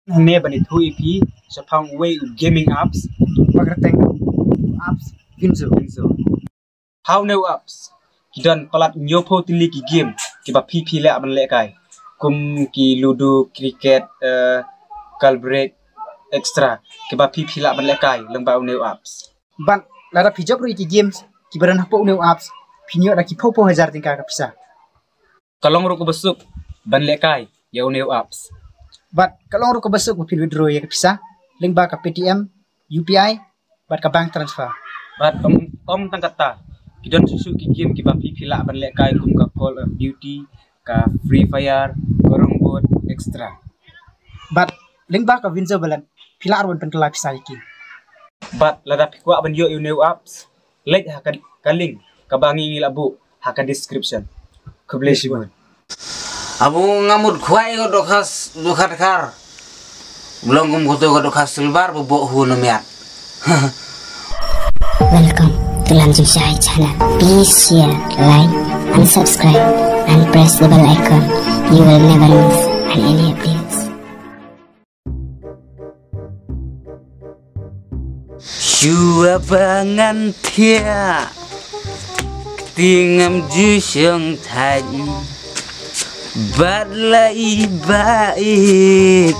Ne bani thu ipi sapang way gaming apps pagateng apps Vinzo. How new apps kidan palat nyopo tili ki game ki ba pp le aban le kai kum ki ludo cricket calbreak extra ki ba pp le aban le kai lembau new apps ban lara pijak ru ki games ki baran hapo new apps pinyo da ki popo hajar tingka ka pisa kalong ru ko besuk ban le kai ya new apps bat kalong ru ko besuk mo pin withdraw ya ka pisa link ba ka ptm upi bat ka bank transfer bat om tangkata kidan susu ki game ki ba pp la ban le kai kum ka Call of Duty ka Free Fire gorong bot extra bat link ba ka Vinzo balan pila arwan pen kala pisa iki bat lada pikwa ban yo new apps like ha ka link ka bangi labu ha ka description ka bless you abu ngamud khwai go dokas dukat kar belum kum kutu go dokas silbar bo hu nomiat Welcome to Lanjing Syahid channel. Please share, like, and subscribe, and press the bell icon. You will never miss any updates. Chua bangan thia tingam ju sương thành bát lại bait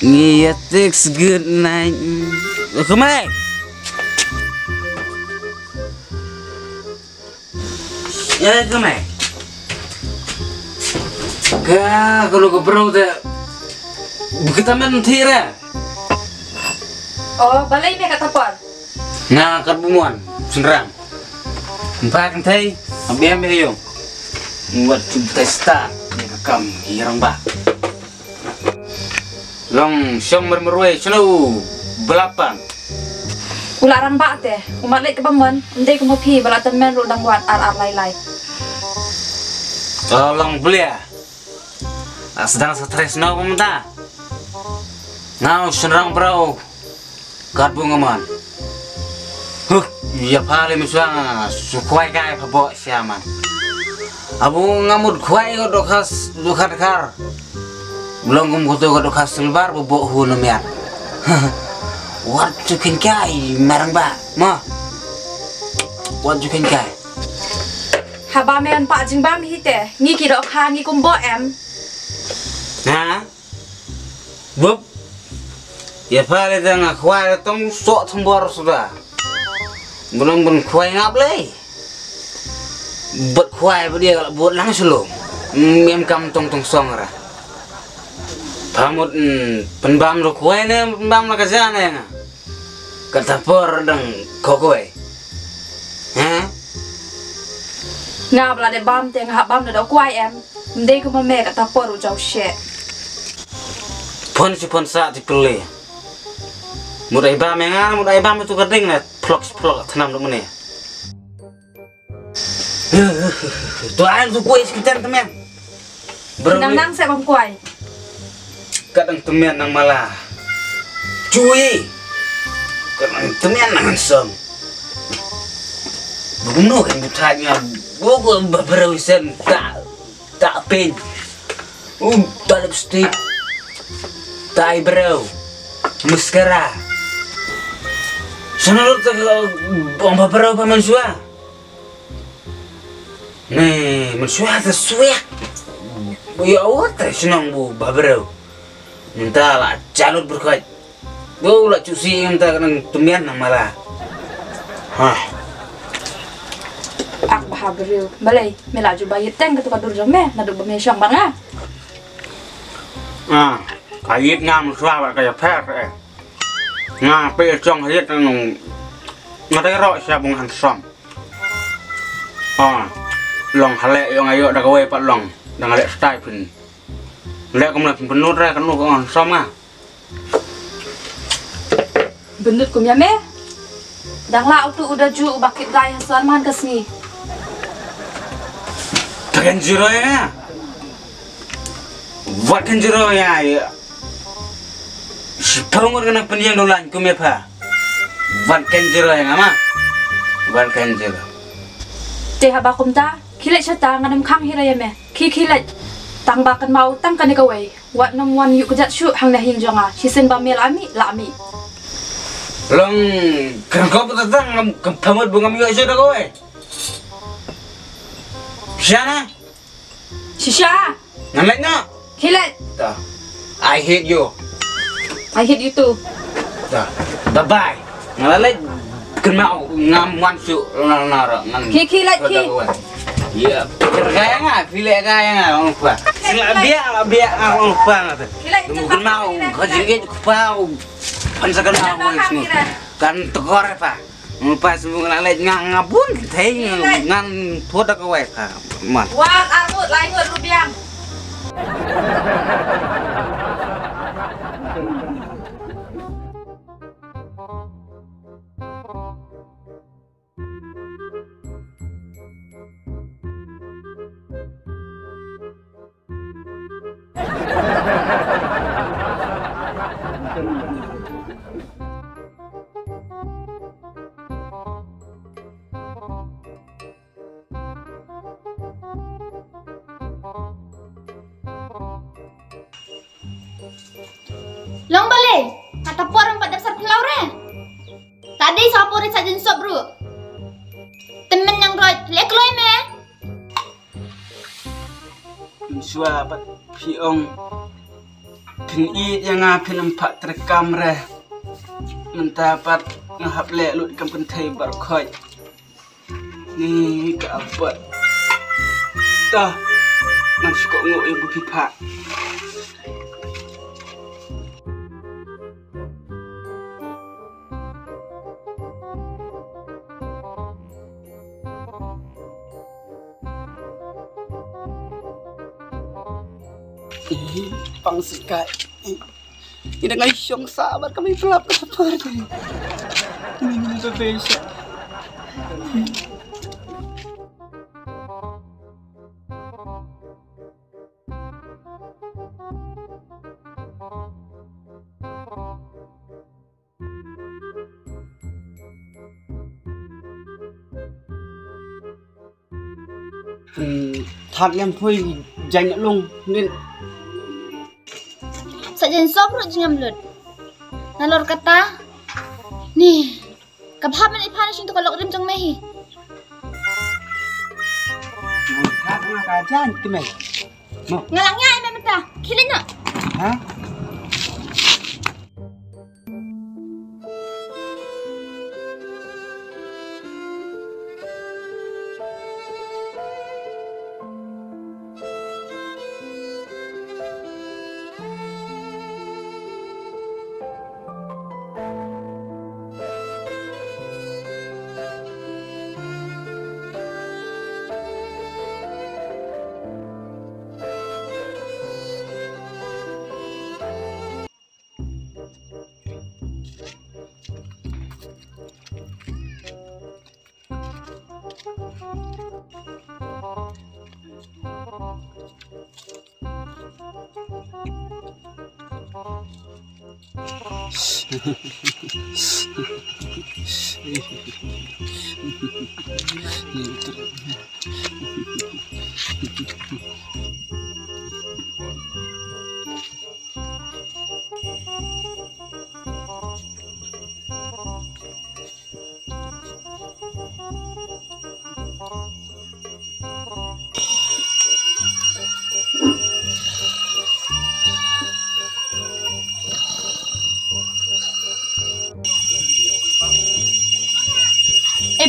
nghĩa text good night không ai ya come ka kalau ke bro te kita men thira oh balai me kata por na kat bumuan senrang empat kan thai ambiam me yo buat testa ni kam hirang ba long syong mermerwe chlo belapan ularan ba te umat lek kebaman ndai ko mopi balatan men rodang buat ar lai tolong belia sedang stres no pemerintah now senrang bro kat bungaman ya pale miswa sukwai kai pabo siaman abu ngamud kwai go dokas dukat kar belum kum kutu go dokas silbar bobo hu nomiat what you can kai marang ba ma what you can kai haba men pa jing bam hi te ngi ki do kha ngi kum bo em ha bob ya pale dang kwai tong sok thambor sudah belum pun kwai ngap lei buat kwai dia kalau buat langsung lo mem kam tong song ra pamut penbam lo kwai ne penbam la kazana ya kata por dang kokoi ha ngap la de bam te ngap bam do kwai em ndai ko me kata por u jau she pon sa ti pele mudai bam nga mudai bam itu kading na plok tanam lo mene tu air tu kuis kita temen nang saya bam kwai kadang temen nang malah cuy kadang temen nang som bunuh kan butanya gua beberapa tak pen tak lipstick tak eyebrow mascara sana lu tak beberapa manusia nih manusia tersuek ya awak senang bu beberapa minta lah calut berkait gua lah cuci minta kan tumian nang malah ak bahabril balai me la ju bayit teng ketu kadur jame na do me syang banga kayit ngam suara kayak per pe chong hayat nung ngadai ro sabung han som long hale yang ayo dak we pat long dang ale style pun le kom na penut ra kan nu ko som benut kum ya me dang la tu udah ju bakit gai hasan man kesni kan jiro ya what kan jiro ya si pangor kana pendiang dolan kum ya pa what kan jiro ya ngama what kan jiro te haba kum ta khile chata ngadam khang hira ya me khi le tang bakan mau tang kan kawai wat nomwan yuk kejat syuk hang dah hinjonga sisen bamil ami la ami Long kau petang kamu bunga mio aja dah kau Siapa? Shisha Ngalek nak? kilat Tak. I hate you. I hate you too Tak. Bye bye. Ngalek kena ngamuan su nara ngan. Kilat ki Ya, kaya nga, pilih kaya nga, orang lupa. Sila biar orang lupa nggak? Mungkin mau kajengit kupau, pansakan mau semua. Kan tekor apa? Lupa semua ngalai ngabun, teh ngan tuat aku wae ka, man. wah armut lain ngut rubiang Long balik. Kata orang pada dasar pelaure. Tadi sapurit saja sop bro. Temen yang roy lek loy me. Suah bat piong pin i yang ngapin empat terekam reh mentapat ngahap lek lut kam kentai barkhoi ni ke apa dah man suka ngok ibu pipa pang sikat ini dengan syong sabar kami pelap kabar ini berbeza thạc em phui dành luôn nên Saja sop bro jengam lut. Nalor kata. Nih. Kabhab man ipan sing to kalok rim jong mehi. thạc nga cả chan cái mày Ngalangnya ai memeta. Kilin na. hả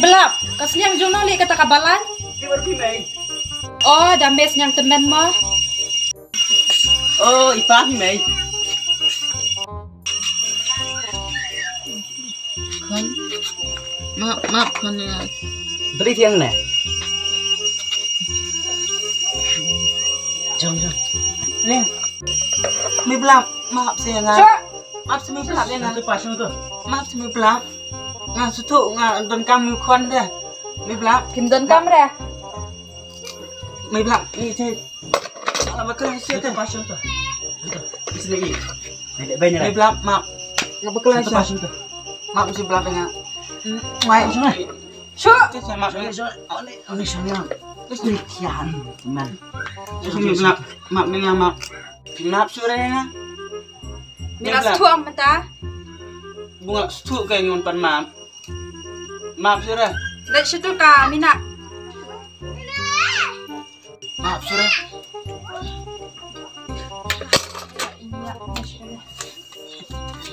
belap kasliang jong nali kata kabalan đi vào phim này oh dames yang temen mah ipa phim này Con maaf con beri thiang này jom lên mi belap maaf saya nggak maaf saya mi belap ya nggak pas itu maaf saya mi belap nggak sutu nggak don kami kon deh mi belap kim don kam re mi belap ini saya alamat kelas itu pas itu bisa lagi mi belap maaf nggak berkelas pas itu maaf si belap ya nggak maaf shu saya maaf ini soalnya Terus demikian, teman. Terus maaf sore na. Milas tuang mata. Bunga stu kayak ngumpan maaf. Maaf sore. Dek situ ka mina. Maaf sore.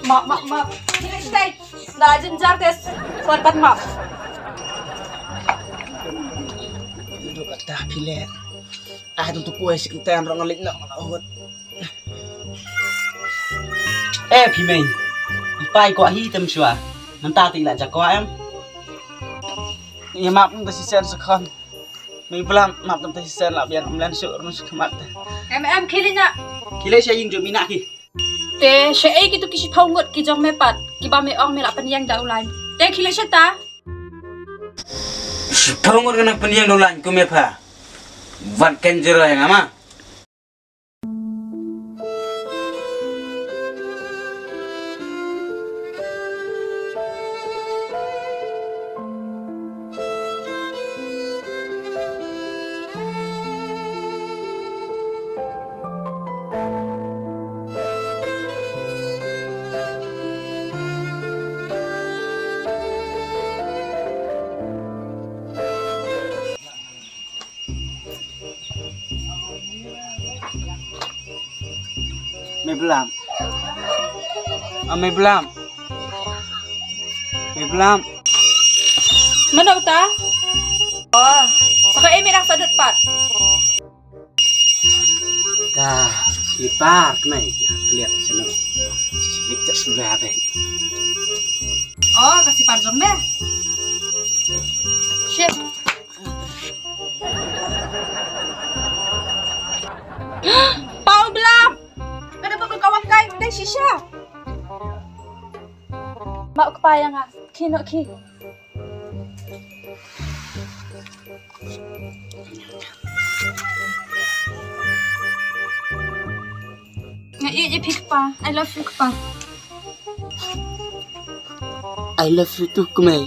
Maaf. Ini stay. Dah jenjar tes. Sorbat maaf. Duduk kata pilih. Tentu kue sekitar orang ngelik nak ngelawan. Pimei. Ipai kau hitam sua. Mentah tidak jago em. Ya maaf nanti sisen sekan. Mei belam maaf nanti sisen lah biar amlan sur nus kemat. Kilinya. Kile saya yang jom minak ki. Te syai gitu kisi paungut ki jong mepat. Ki ba me ong melak penyang dah ulai. Te kile syata. Pangur kena pendiang dolan ku mepa. Vat kenjero yang ama. Mei belam. Mana uta? Oh, saka emi rak sadut pat. Kah, selipar kenai kelihatan senang. Selip tak sudah apa? Oh, kasih parjong deh. Shit. Pau belam. Ada kawan kai udah shisha. Mau kepayang ah, kino ki. Nggak iya pik pa, I love you pa. I love you too, Kumei.